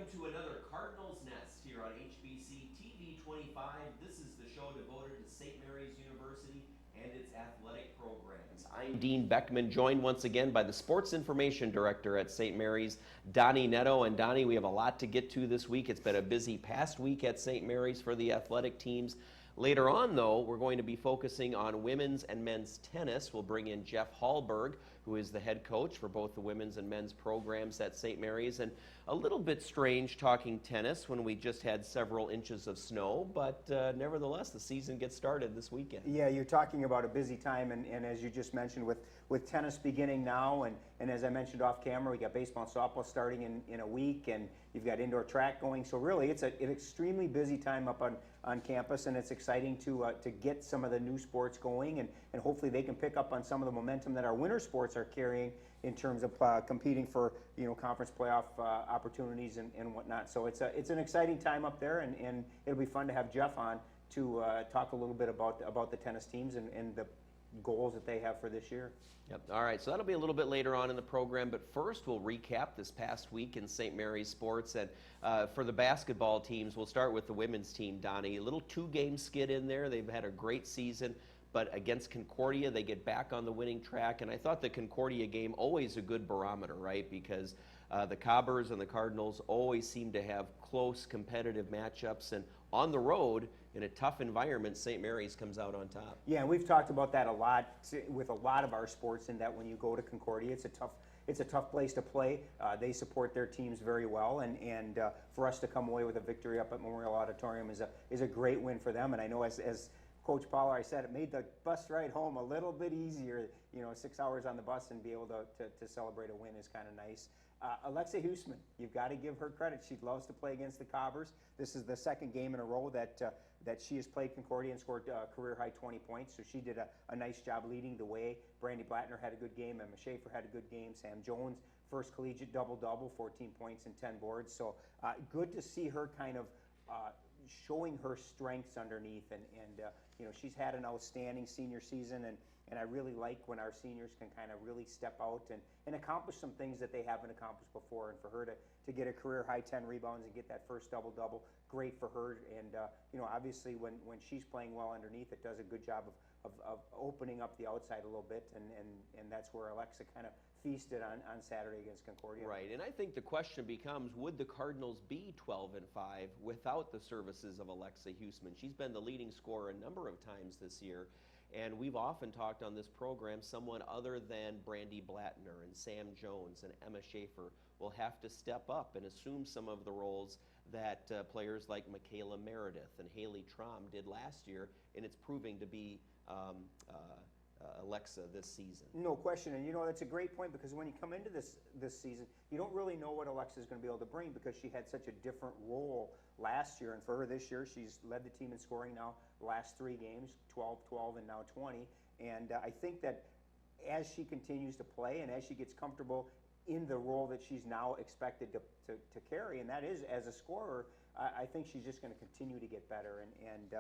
welcome to another Cardinals Nest here on HBC TV 25. This is the show devoted to St. Mary's University and its athletic programs. I'm Dean Beckman, joined once again by the Sports Information Director at St. Mary's, Donnie Netto. And Donnie, we have a lot to get to this week. It's been a busy past week at St. Mary's for the athletic teams. Later on, though, we're going to be focusing on women's and men's tennis. We'll bring in Jeff Halberg, who is the head coach for both the women's and men's programs at St. Mary's. And a little bit strange talking tennis when we just had several inches of snow, but nevertheless, the season gets started this weekend. Yeah, you're talking about a busy time, and as you just mentioned, with tennis beginning now, and as I mentioned off camera, we got baseball and softball starting in a week, and you've got indoor track going. So really, it's an extremely busy time up on campus, and it's exciting to get some of the new sports going, and hopefully they can pick up on some of the momentum that our winter sports are carrying in terms of competing for conference playoff opportunities and whatnot. So it's an exciting time up there, and it'll be fun to have Jeff on to talk a little bit about the tennis teams and the goals that they have for this year. Yep. All right, so that'll be a little bit later on in the program, but first we'll recap this past week in St. Mary's sports. And for the basketball teams, we'll start with the women's team, Donnie. A little two-game skid in there. They've had a great season, but against Concordia, they get back on the winning track. And I thought the Concordia game, always a good barometer, right? Because the Cobbers and the Cardinals always seem to have close competitive matchups, and on the road, in a tough environment, St. Mary's comes out on top. Yeah, and we've talked about that a lot with a lot of our sports, in that when you go to Concordia, it's a tough place to play. They support their teams very well, and for us to come away with a victory up at Memorial Auditorium is a great win for them. And I know as Coach Poller, I said, it made the bus ride home a little bit easier. 6 hours on the bus and be able to celebrate a win is kind of nice. Alexa Huseman, you've got to give her credit. She loves to play against the Cobbers. This is the second game in a row that she has played Concordia and scored career-high 20 points, so she did a nice job leading the way. Brandy Blattner had a good game. Emma Schaefer had a good game. Sam Jones, first collegiate double-double, 14 points and 10 boards. So good to see her kind of showing her strengths underneath, and she's had an outstanding senior season, and I really like when our seniors can kind of really step out and accomplish some things that they haven't accomplished before. And for her to get a career high 10 rebounds and get that first double-double, great for her. And obviously when she's playing well underneath, it does a good job of opening up the outside a little bit, and that's where Alexa kind of feasted on Saturday against Concordia. Right, and I think the question becomes, would the Cardinals be 12-5 without the services of Alexa Huseman? She's been the leading scorer a number of times this year, and we've often talked on this program, someone other than Brandy Blattner and Sam Jones and Emma Schaefer will have to step up and assume some of the roles that players like Michaela Meredith and Haley Traum did last year, and it's proving to be Alexa this season. No question, and that's a great point, because when you come into this season, you don't really know what Alexa is going to be able to bring, because she had such a different role last year, and for her this year, she's led the team in scoring now the last 3 games, 12, 12, and now 20, and I think that as she continues to play and as she gets comfortable in the role that she's now expected to carry, and that is as a scorer, I think she's just going to continue to get better, and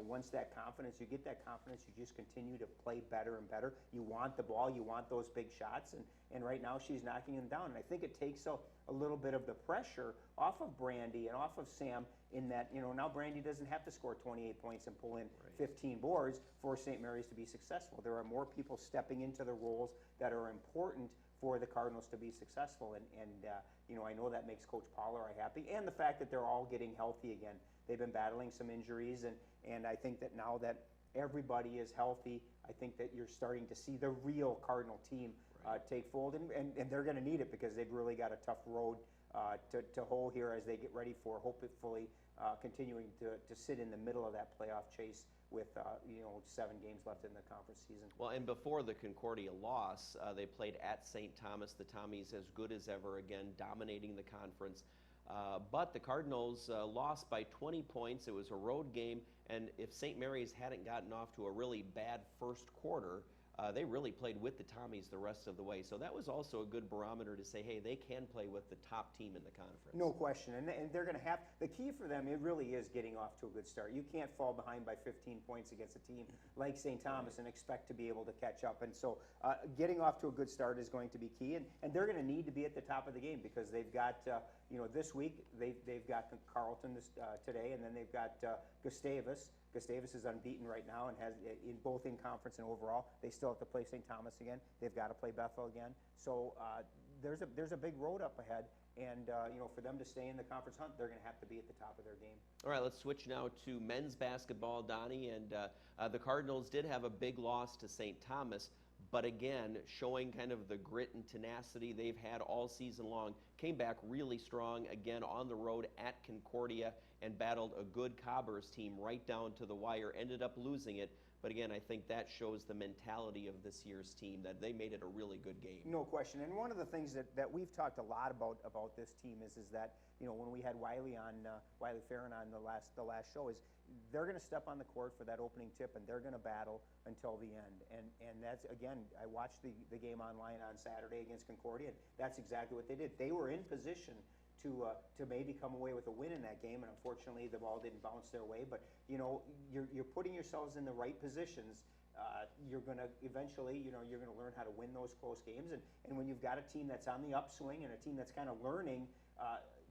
once that confidence, you get that confidence, you just continue to play better and better. You want the ball, you want those big shots, and right now she's knocking them down. And I think it takes a little bit of the pressure off of Brandy and off of Sam, in that, now Brandy doesn't have to score 28 points and pull in 15 boards for St. Mary's to be successful. There are more people stepping into the roles that are important for the Cardinals to be successful, and I know that makes Coach Poller happy, and the fact that they're all getting healthy again. They've been battling some injuries, and I think that now that everybody is healthy, I think that you're starting to see the real Cardinal team take fold, and they're going to need it, because they've really got a tough road to hoe here as they get ready for hopefully continuing to sit in the middle of that playoff chase with 7 games left in the conference season. Well, and before the Concordia loss, they played at St. Thomas. The Tommies as good as ever again, dominating the conference. But the Cardinals lost by 20 points. It was a road game, and if St. Mary's hadn't gotten off to a really bad first quarter, they really played with the Tommies the rest of the way. So that was also a good barometer to say, hey, they can play with the top team in the conference. No question, and they're going to have, the key for them, it really is getting off to a good start. You can't fall behind by 15 points against a team like St. Thomas and expect to be able to catch up. And so getting off to a good start is going to be key, and they're going to need to be at the top of the game because they've got, this week, they've got Carleton today, and then they've got Gustavus. Gustavus is unbeaten right now and has in both in conference and overall. They still have to play St. Thomas again. They've got to play Bethel again. So there's a big road up ahead, and for them to stay in the conference hunt, they're going to have to be at the top of their game. All right, let's switch now to men's basketball, Donnie, and the Cardinals did have a big loss to St. Thomas. But again, showing kind of the grit and tenacity they've had all season long, came back really strong again on the road at Concordia and battled a good Cobbers team right down to the wire, ended up losing it. But again, I think that shows the mentality of this year's team, that they made it a really good game. No question. And one of the things that we've talked a lot about this team is that, when we had Wiley Farron on the last show, is they're going to step on the court for that opening tip, and they're going to battle until the end. And that's, again, I watched the game online on Saturday against Concordia, and that's exactly what they did. They were in position to maybe come away with a win in that game, and unfortunately the ball didn't bounce their way. But you're putting yourselves in the right positions. You're going to eventually, you're going to learn how to win those close games. And when you've got a team that's on the upswing and a team that's kind of learning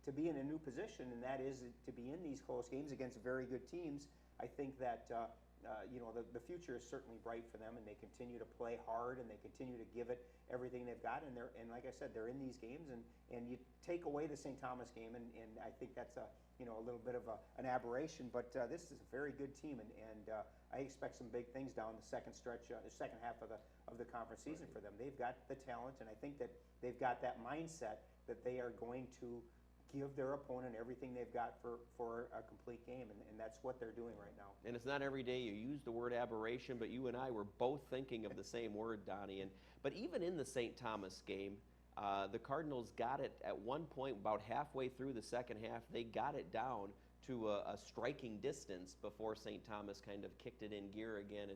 to be in a new position, and that is to be in these close games against very good teams, I think that the future is certainly bright for them, and they continue to play hard and they continue to give it everything they've got. And like I said, they're in these games, and you take away the St. Thomas game, and I think that's a little bit of an aberration. But this is a very good team, and I expect some big things down the second stretch, the second half of the conference season for them. They've got the talent, and I think that they've got that mindset that they are going to give their opponent everything they've got for a complete game, and that's what they're doing right now. And it's not every day you use the word aberration, but you and I were both thinking of the same word, Donnie. But even in the St. Thomas game, the Cardinals got it at one point, about halfway through the second half, they got it down to a striking distance before St. Thomas kind of kicked it in gear again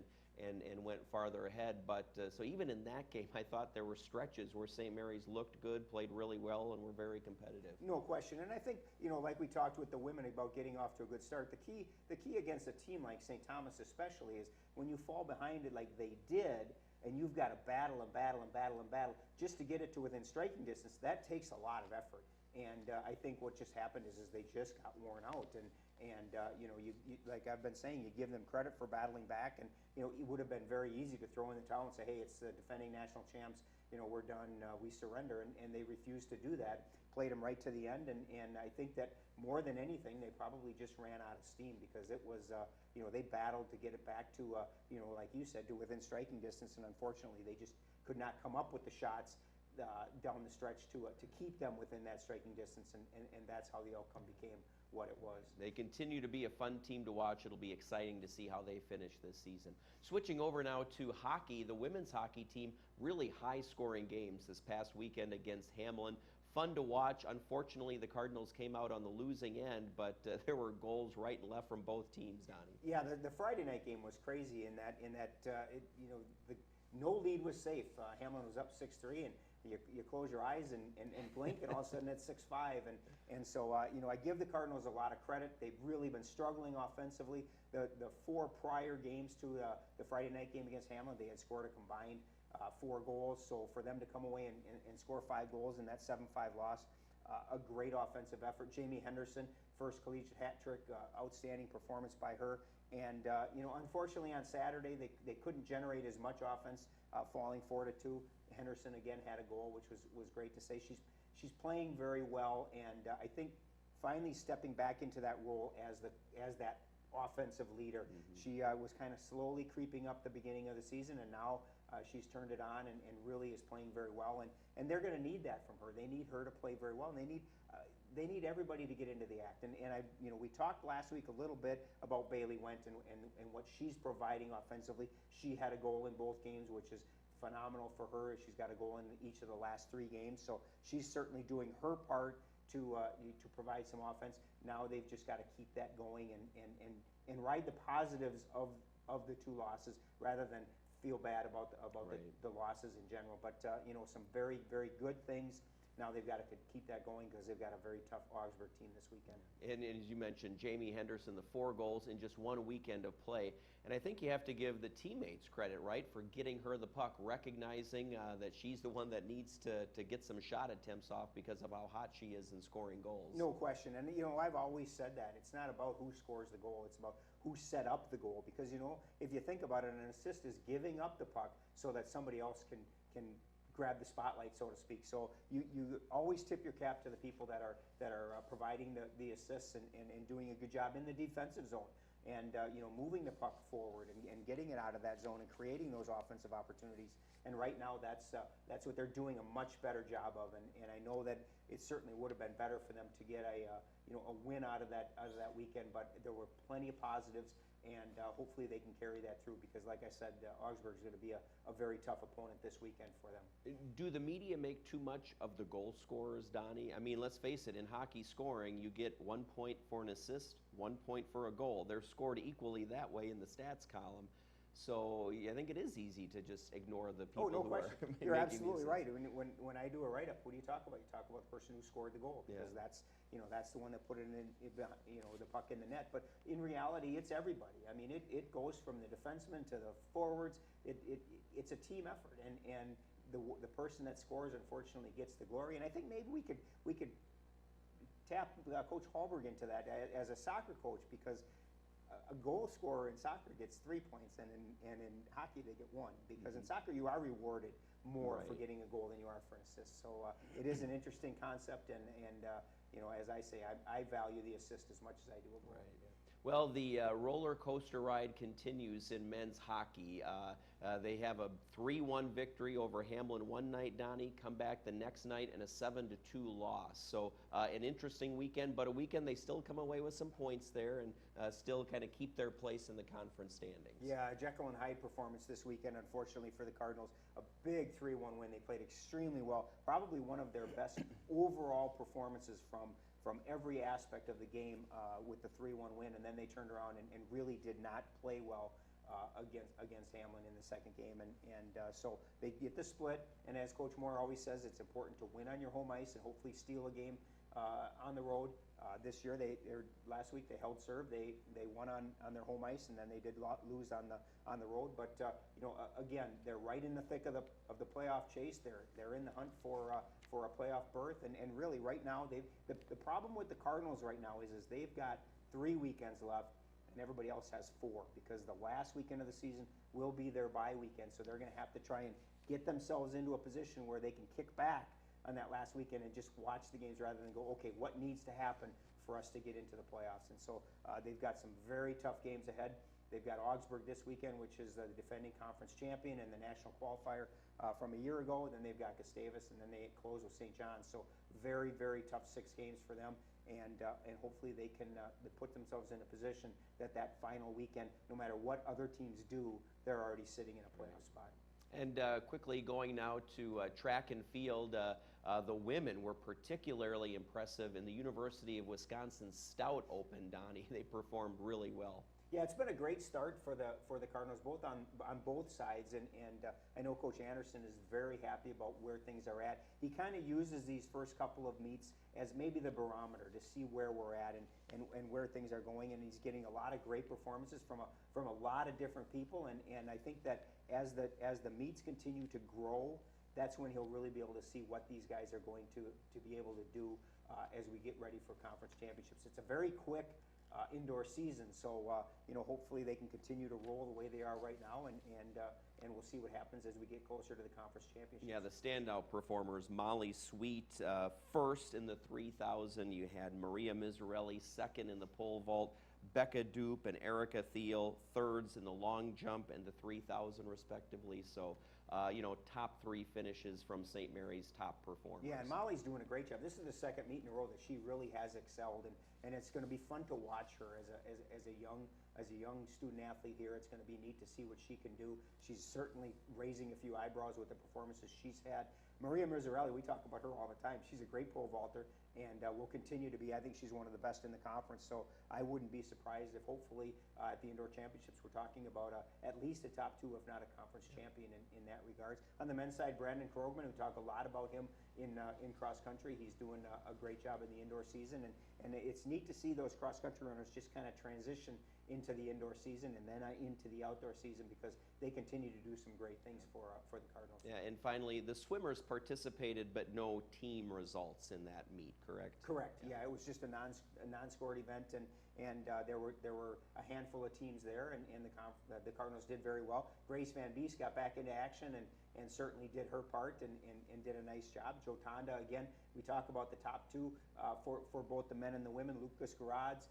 and went farther ahead. But so even in that game, I thought there were stretches where St. Mary's looked good, played really well, and were very competitive. No question. And I think, like we talked with the women about getting off to a good start, the key against a team like St. Thomas especially is when you fall behind it like they did, and you've got to battle and battle and battle and battle just to get it to within striking distance, that takes a lot of effort. And I think what just happened is they just got worn out. And you like I've been saying, you give them credit for battling back, and it would have been very easy to throw in the towel and say, hey, it's the defending national champs, we're done, we surrender, and they refused to do that. Played them right to the end, and I think that more than anything, they probably just ran out of steam because it was, they battled to get it back to, like you said, to within striking distance, and unfortunately they just could not come up with the shots down the stretch to keep them within that striking distance, and that's how the outcome became what it was. They continue to be a fun team to watch. It'll be exciting to see how they finish this season. Switching over now to hockey, the women's hockey team, really high-scoring games this past weekend against Hamlin. Fun to watch. Unfortunately, the Cardinals came out on the losing end, but there were goals right and left from both teams, Donnie. Yeah, the Friday night game was crazy in that no lead was safe. Hamlin was up 6-3, and you close your eyes and blink, and all of a sudden it's 6-5. And so, I give the Cardinals a lot of credit. They've really been struggling offensively. The four prior games to the Friday night game against Hamlin, they had scored a combined 4 goals. So for them to come away and score 5 goals in that 7-5 loss, a great offensive effort. Jamie Henderson, first collegiate hat trick, outstanding performance by her. And, unfortunately on Saturday, they couldn't generate as much offense, falling 4-2. Henderson again had a goal, which was great to say. She's playing very well, and I think finally stepping back into that role as that offensive leader. Mm-hmm. She was kind of slowly creeping up the beginning of the season, and now she's turned it on and really is playing very well. And they're going to need that from her. They need her to play very well, and they need everybody to get into the act. And we talked last week a little bit about Bailey Went and what she's providing offensively. She had a goal in both games, which is phenomenal for her. She's got a goal in each of the last 3 games, so she's certainly doing her part to provide some offense. Now they've just got to keep that going and ride the positives of the 2 losses rather than feel bad about Right. the losses in general. But some very, very good things. Now they've got to keep that going because they've got a very tough Augsburg team this weekend. And as you mentioned, Jamie Henderson, the 4 goals in just 1 weekend of play. And I think you have to give the teammates credit, right, for getting her the puck, recognizing that she's the one that needs to get some shot attempts off because of how hot she is in scoring goals. No question. And, I've always said that. It's not about who scores the goal. It's about who set up the goal. Because, if you think about it, an assist is giving up the puck so that somebody else can grab the spotlight, so to speak. So you always tip your cap to the people that are providing the assists and doing a good job in the defensive zone. And moving the puck forward and getting it out of that zone and creating those offensive opportunities. And right now, that's what they're doing a much better job of. And I know that it certainly would have been better for them to get a win out of that weekend. But there were plenty of positives, and hopefully they can carry that through because, like I said, Augsburg is going to be a very tough opponent this weekend for them. Do the media make too much of the goal scorers, Donnie? I mean, let's face it, in hockey scoring, you get 1 point for an assist, 1 point for a goal. They're scored equally that way in the stats column. So I think it is easy to just ignore the people no who question. are You're making absolutely these right. When I do a write-up, what do you talk about? You talk about the person who scored the goal because that's the one that put it in, the puck in the net. But in reality, it's everybody. I mean, it goes from the defenseman to the forwards. It's a team effort, and the person that scores unfortunately gets the glory. And I think maybe we could tap Coach Halberg into that as a soccer coach because a goal scorer in soccer gets 3 points, and in hockey they get 1 because in soccer you are rewarded more for getting a goal than you are for an assist. So it is an interesting concept, and as I say, I value the assist as much as I do a goal. Right. Well, the roller coaster ride continues in men's hockey. They have a 3-1 victory over Hamlin one night, Donnie, come back the next night and a 7-2 loss. So an interesting weekend, but a weekend they still come away with some points there and still kind of keep their place in the conference standings. Yeah, Jekyll and Hyde performance this weekend, unfortunately for the Cardinals. A big 3-1 win. They played extremely well. Probably one of their best overall performances from every aspect of the game with the 3-1 win, and then they turned around and really did not play well against Hamlin in the second game, and so they get the split. And as Coach Moore always says, it's important to win on your home ice and hopefully steal a game on the road. This year, last week they held serve. They won on their home ice, and then they did lose on the road. But again, they're right in the thick of the playoff chase. They're in the hunt for a playoff berth, and really right now the problem with the Cardinals right now is they've got 3 weekends left, and everybody else has 4 because the last weekend of the season will be their bye weekend. So they're going to have to try and get themselves into a position where they can kick back on that last weekend and just watch the games rather than go, okay, what needs to happen for us to get into the playoffs? And so they've got some very tough games ahead. They've got Augsburg this weekend, which is the defending conference champion and the national qualifier from a year ago. Then they've got Gustavus, and then they close with St. John's. So very, very tough 6 games for them. And hopefully they can put themselves in a position that final weekend, no matter what other teams do, they're already sitting in a playoff spot. And quickly going now to track and field, the women were particularly impressive in the University of Wisconsin Stout Open, Donnie. They performed really well. Yeah, it's been a great start for the Cardinals, both on both sides, and I know Coach Anderson is very happy about where things are at. He kind of uses these first couple of meets as maybe the barometer to see where we're at and where things are going, and he's getting a lot of great performances from a lot of different people, and I think that as the meets continue to grow, that's when he'll really be able to see what these guys are going to be able to do as we get ready for conference championships. It's a very quick indoor season, so hopefully they can continue to roll the way they are right now, and we'll see what happens as we get closer to the conference championships. Yeah, the standout performers: Molly Sweet first in the 3,000. You had Maria Miserelli second in the pole vault. Becca Dupe and Erica Thiel thirds in the long jump and the 3,000 respectively. So top 3 finishes from St. Mary's top performers. Yeah, and Molly's doing a great job. This is the second meet in a row that she really has excelled, and it's going to be fun to watch her as a young student athlete here. It's going to be neat to see what she can do. She's certainly raising a few eyebrows with the performances she's had. Maria Mirzarelli, we talk about her all the time. She's a great pole vaulter, and will continue to be. I think she's one of the best in the conference, so I wouldn't be surprised if hopefully at the indoor championships we're talking about at least a top 2, if not a conference champion in that regards. On the men's side, Brandon Krogman, we talk a lot about him in cross country. He's doing a great job in the indoor season, and it's neat to see those cross country runners just kind of transition into the indoor season and then into the outdoor season, because they continue to do some great things for the Cardinals. Yeah, and finally, the swimmers participated, but no team results in that meet, correct? Correct. Yeah, it was just a non-scored event, and there were a handful of teams there, and the Cardinals did very well. Grace Van Beest got back into action and certainly did her part and did a nice job. Joe Tonda, again, we talk about the top 2 for both the men and the women. Lucas Garadz,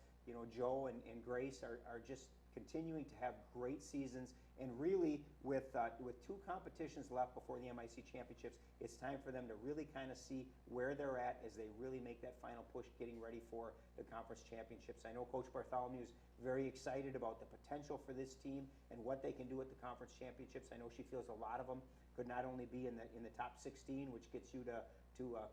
Joe and Grace are just continuing to have great seasons, and really with 2 competitions left before the MIC championships, it's time for them to really kind of see where they're at as they really make that final push, getting ready for the conference championships. I know Coach Bartholomew is very excited about the potential for this team and what they can do at the conference championships. I know she feels a lot of them could not only be in the top 16, which gets you to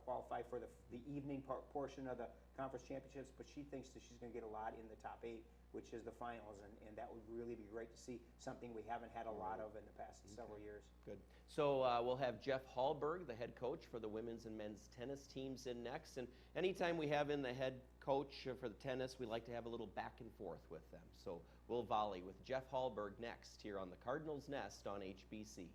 qualify for the evening portion of the conference championships, but she thinks that she's going to get a lot in the top 8, which is the finals, and that would really be great to see, something we haven't had a lot of in the past several years. Good. So we'll have Jeff Halberg, the head coach for the women's and men's tennis teams, in next. And anytime we have in the head coach for the tennis, we like to have a little back and forth with them. So we'll volley with Jeff Halberg next here on the Cardinals Nest on HBC.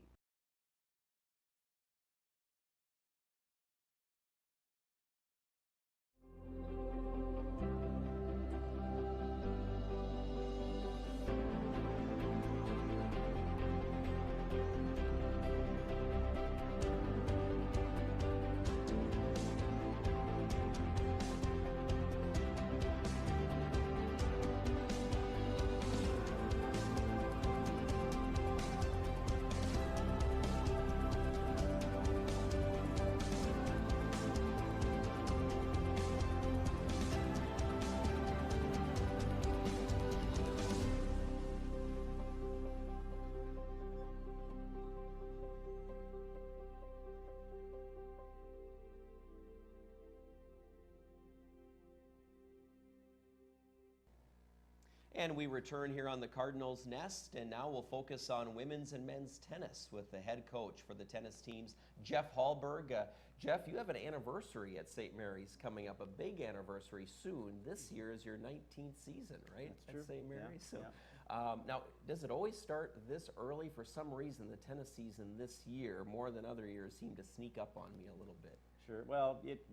And we return here on the Cardinals Nest, and now we'll focus on women's and men's tennis with the head coach for the tennis teams, Jeff Halberg. Jeff, you have an anniversary at St. Mary's coming up, a big anniversary soon. This year is your 19th season, right? That's true. At St. Mary's. Yeah, So, yeah. now, does it always start this early? For some reason, the tennis season this year, more than other years, seemed to sneak up on me a little bit. Sure. Well, it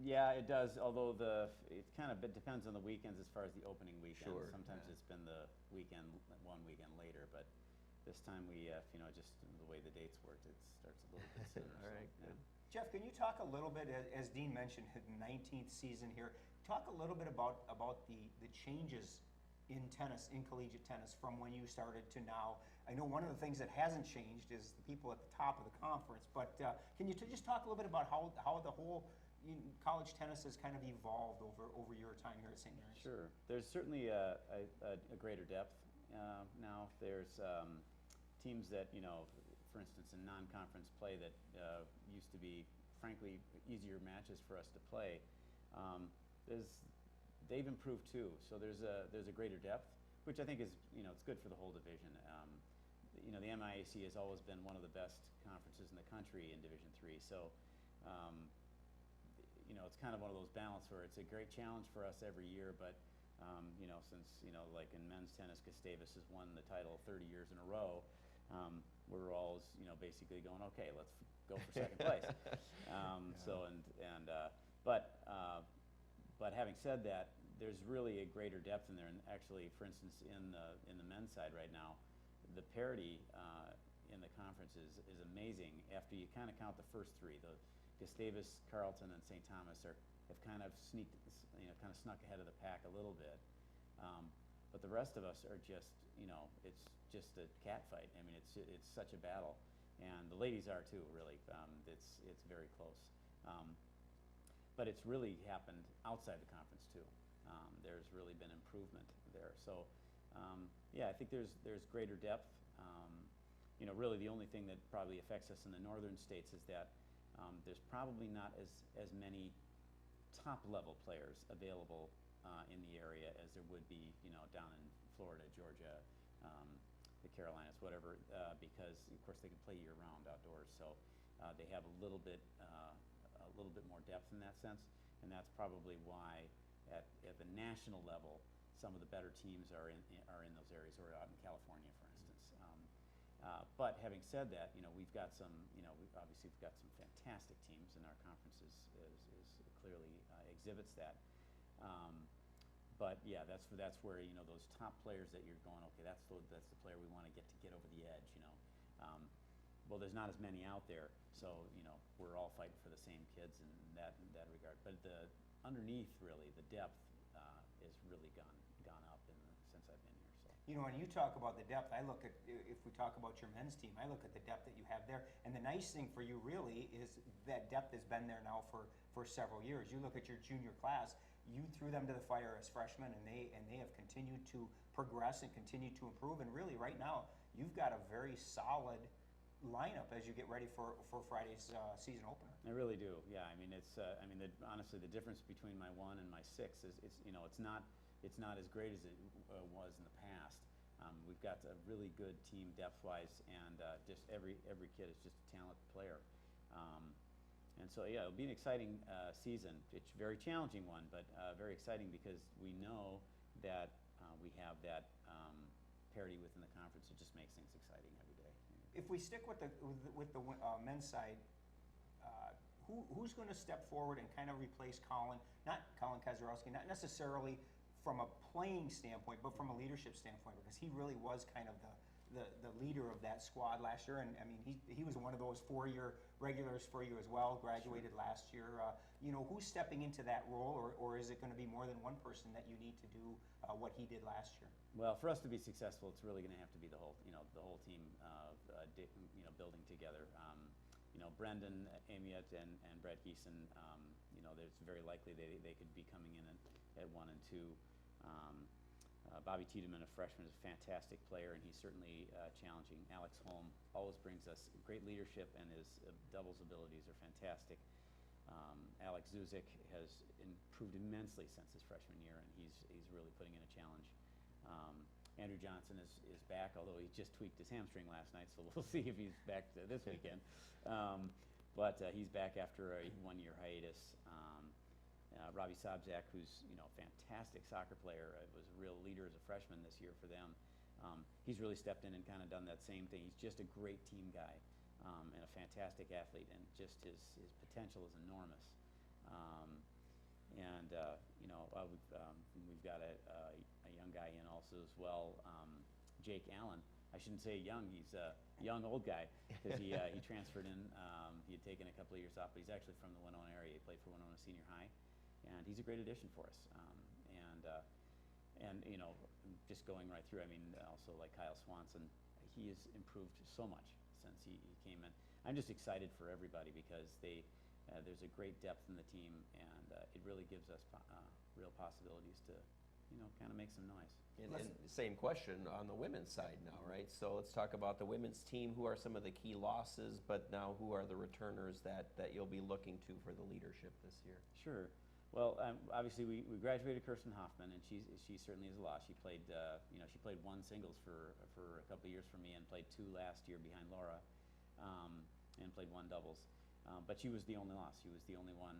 does. Although it depends on the weekends as far as the opening weekend. Sure. Sometimes Yeah. it's been the weekend, one weekend later, but this time we, just the way the dates worked, it starts a little bit sooner. All right, so, good. Jeff, can you talk a little bit, as Dean mentioned, his 19th season here, talk a little bit about the changes in tennis, in collegiate tennis, from when you started to now? I know one of the things that hasn't changed is the people at the top of the conference, but can you just talk a little bit about how the whole college tennis has kind of evolved over your time here at St. Mary's? Sure. There's certainly a greater depth now. There's teams that, for instance, in non-conference play that used to be, frankly, easier matches for us to play. They've improved too. So there's a greater depth, which I think is, it's good for the whole division. The MIAC has always been one of the best conferences in the country in Division III. So, it's kind of one of those balance where it's a great challenge for us every year, but since like in men's tennis, Gustavus has won the title 30 years in a row. We're always basically going, okay, let's go for second place. But having said that, there's really a greater depth in there, and actually, for instance, in the men's side right now, the parity in the conference is amazing. After you kind of count the first three, the Gustavus, Carleton, and St. Thomas have kind of snuck ahead of the pack a little bit. But the rest of us are just, it's just a cat fight. I mean, it's such a battle. and the ladies are too. Really, it's very close. But it's really happened outside the conference too. There's really been improvement there. So, yeah, I think there's greater depth. Really the only thing that probably affects us in the northern states is that there's probably not as many top-level players available in the area as there would be, down in Florida, Georgia, the Carolinas, whatever, because of course they can play year-round outdoors. So they have a little bit more depth in that sense, and that's probably why at the national level some of the better teams are in those areas, or out in California, for instance. But having said that, we've got some, obviously we've got some fantastic teams, and our conference is clearly exhibits that. But yeah, that's where those top players that you're going, okay, that's the player we want to get over the edge. Well, there's not as many out there, so we're all fighting for the same kids in that regard. But underneath, really, the depth has really gone up since I've been here. So. When you talk about the depth, I look at, if we talk about your men's team, I look at the depth that you have there. And the nice thing for you really is that depth has been there now for several years. You look at your junior class, you threw them to the fire as freshmen, and they have continued to progress and continue to improve. And really, right now, you've got a very solid lineup as you get ready for Friday's season opener. I really do. Yeah, I mean, honestly, the difference between my 1 and my 6 is it's not as great as it was in the past. We've got a really good team depth-wise, and just every kid is just a talented player. And so, yeah, it'll be an exciting season. It's a very challenging one, but very exciting because we know that we have that parity within the conference. It just makes things exciting every day. If we stick with the men's side, who's going to step forward and kind of replace Colin? Not Colin Kazarowski, not necessarily from a playing standpoint, but from a leadership standpoint, because he really was kind of the leader of that squad last year. And I mean, he was one of those 4-year regulars for you as well. Graduated last year. Who's stepping into that role, or is it going to be more than one person that you need to do what he did last year? Well, for us to be successful, it's really going to have to be the whole team, building together. Brendan Amiot and Brett Geeson, it's very likely they could be coming in at 1 and 2. Bobby Tiedemann, a freshman, is a fantastic player, and he's certainly challenging. Alex Holm always brings us great leadership, and his doubles abilities are fantastic. Alex Zuzik has improved immensely since his freshman year, and he's really putting in a challenge. Andrew Johnson is back, although he just tweaked his hamstring last night, so we'll see if he's back this weekend. But he's back after a 1-year hiatus. Robbie Sobzak, who's a fantastic soccer player, was a real leader as a freshman this year for them. He's really stepped in and kind of done that same thing. He's just a great team guy and a fantastic athlete, and just his potential is enormous. We've got a young guy in also as well, Jake Allen. I shouldn't say young; he's a young old guy because he transferred in. He had taken a couple of years off, but he's actually from the Winona area. He played for Winona Senior High, and he's a great addition for us. Just going right through, I mean, also like Kyle Swanson, he has improved so much since he came in. I'm just excited for everybody because there's a great depth in the team, and it really gives us real possibilities to, kind of make some noise. And same question on the women's side now, right? So let's talk about the women's team. Who are some of the key losses, but now who are the returners that you'll be looking to for the leadership this year? Sure. Well, obviously we graduated Kirsten Hoffman, and she certainly is a loss. She played she played 1 singles for a couple of years for me, and played 2 last year behind Laura, and played 1 doubles. But she was the only loss. She was the only one,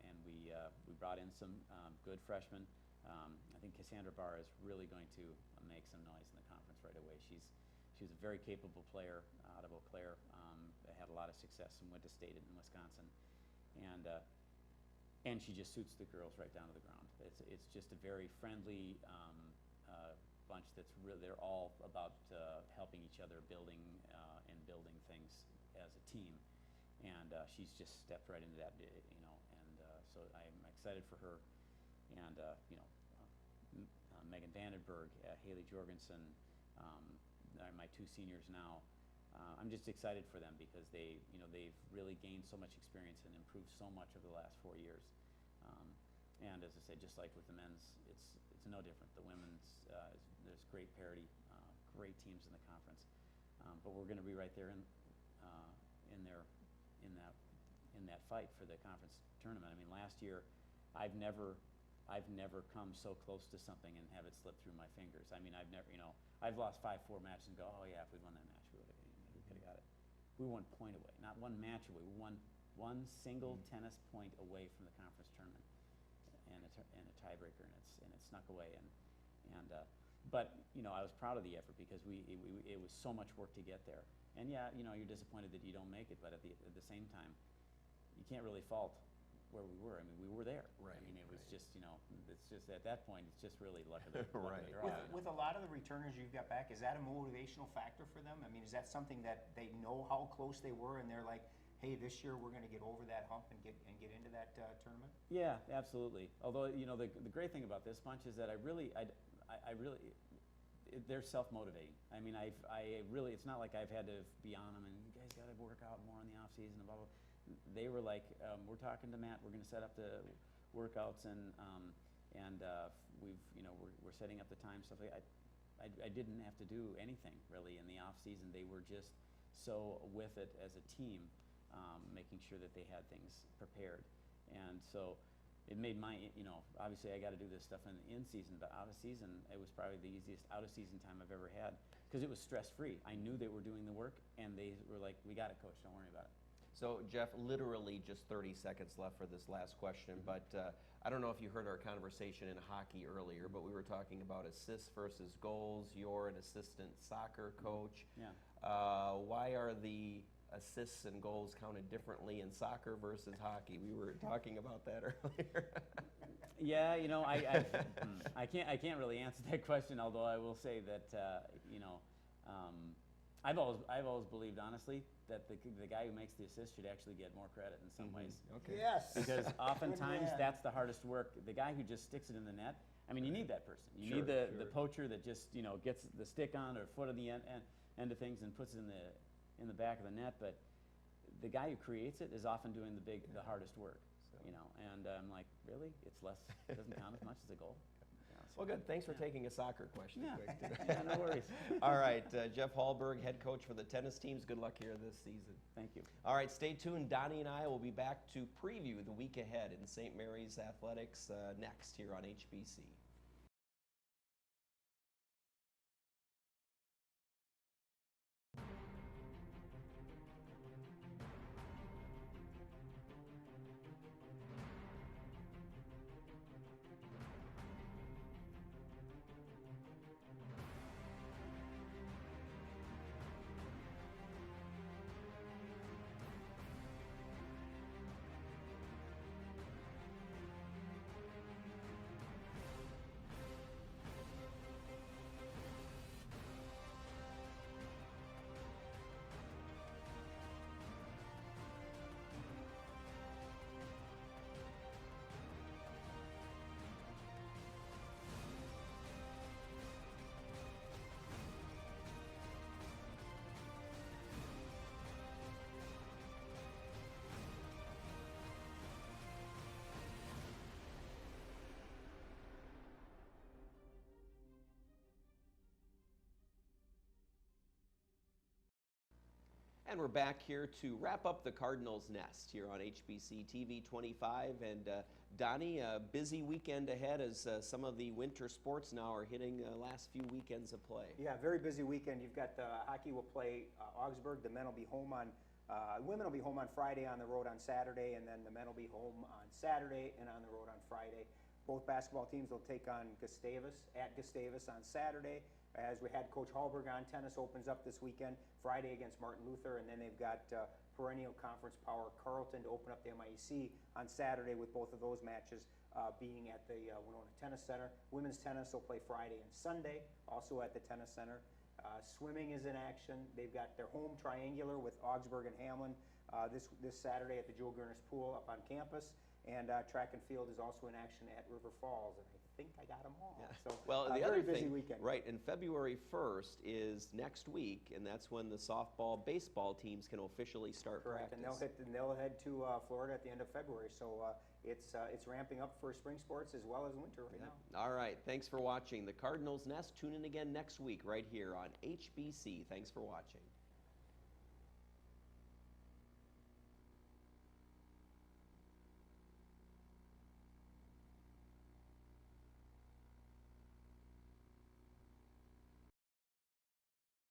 and we brought in some good freshmen. I think Cassandra Barr is really going to make some noise in the conference right away. She's a very capable player out of Eau Claire. Had a lot of success and went to state in Wisconsin, and she just suits the girls right down to the ground. It's just a very friendly bunch that's really, they're all about helping each other, building things as a team, and she's just stepped right into that, so I'm excited for her, and Megan Vandenberg, Haley Jorgensen, are my 2 seniors now. I'm just excited for them because they've really gained so much experience and improved so much over the last 4 years. And as I said, just like with the men's, it's no different. The women's, there's great parity, great teams in the conference, but we're going to be right there in that fight for the conference tournament. I mean, last year, I've never come so close to something and have it slip through my fingers. I mean, I've lost 5-4 matches and go, oh yeah, if we won that match, we could have got it. We were 1 point away, not one match away. We won one single tennis point away from the conference tournament, and a tiebreaker, and it snuck away. But I was proud of the effort because it was so much work to get there. And yeah, you're disappointed that you don't make it, but at the same time, you can't really fault where we were. I mean, we were there. Right. I mean, it was just, it's just at that point, it's just really luck of the Right. draw. With a lot of the returners you've got back, is that a motivational factor for them? I mean, is that something that they know how close they were and they're like, hey, this year we're going to get over that hump and get into that tournament? Yeah, absolutely. Although, the great thing about this bunch is that they're self-motivating. I mean, I really, it's not like I've had to be on them and you guys got to work out more in the off season and blah, blah. They were like, we're talking to Matt, we're going to set up the workouts and we're setting up the time stuff. I didn't have to do anything really in the off season. They were just so with it as a team, making sure that they had things prepared. And so it made obviously I got to do this stuff in season, but out of season, it was probably the easiest out of season time I've ever had because it was stress free. I knew they were doing the work and they were like, we got it, coach, don't worry about it. So, Jeff, literally just 30 seconds left for this last question, but I don't know if you heard our conversation in hockey earlier, but we were talking about assists versus goals. You're an assistant soccer coach. Yeah. Why are the assists and goals counted differently in soccer versus hockey? We were talking about that earlier. Yeah, I can't really answer that question, although I will say that, I've always believed, honestly, that the guy who makes the assist should actually get more credit in some ways. Okay. Yes. Because oftentimes man. that's the hardest work. The guy who just sticks it in the net, I mean, you need that person. You Sure, need the sure. poacher that just, gets the stick on or foot on the end of things and puts it in the back of the net. But the guy who creates it is often doing the hardest work, And I'm like, really? It doesn't count as much as a goal? Well, good. Thanks for taking a soccer question. Yeah. quick today. Yeah, no worries. All right, Jeff Halberg, head coach for the tennis teams. Good luck here this season. Thank you. All right, stay tuned. Donnie and I will be back to preview the week ahead in St. Mary's Athletics next here on HBC. And we're back here to wrap up the Cardinals Nest here on HBC TV 25. And Donnie, a busy weekend ahead as some of the winter sports now are hitting the last few weekends of play. Yeah, very busy weekend. You've got hockey will play Augsburg. The men will be home on, women will be home on Friday, on the road on Saturday, and then the men will be home on Saturday and on the road on Friday. Both basketball teams will take on Gustavus at Gustavus on Saturday. As we had Coach Halberg on, tennis opens up this weekend, Friday against Martin Luther, and then they've got perennial conference power Carleton to open up the MIEC on Saturday, with both of those matches being at the Winona Tennis Center. Women's tennis will play Friday and Sunday, also at the Tennis Center. Swimming is in action. They've got their home triangular with Augsburg and Hamlin this Saturday at the Joe Gurnis Pool up on campus. And track and field is also in action at River Falls, and I think I got them all. Yeah. So Well, the very other busy thing, weekend. right, and February 1st is next week, and that's when the softball, baseball teams can officially start Correct, practice. and they'll head to Florida at the end of February. So it's ramping up for spring sports as well as winter right now. All right, thanks for watching the Cardinals Nest. Tune in again next week right here on HBC. Thanks for watching.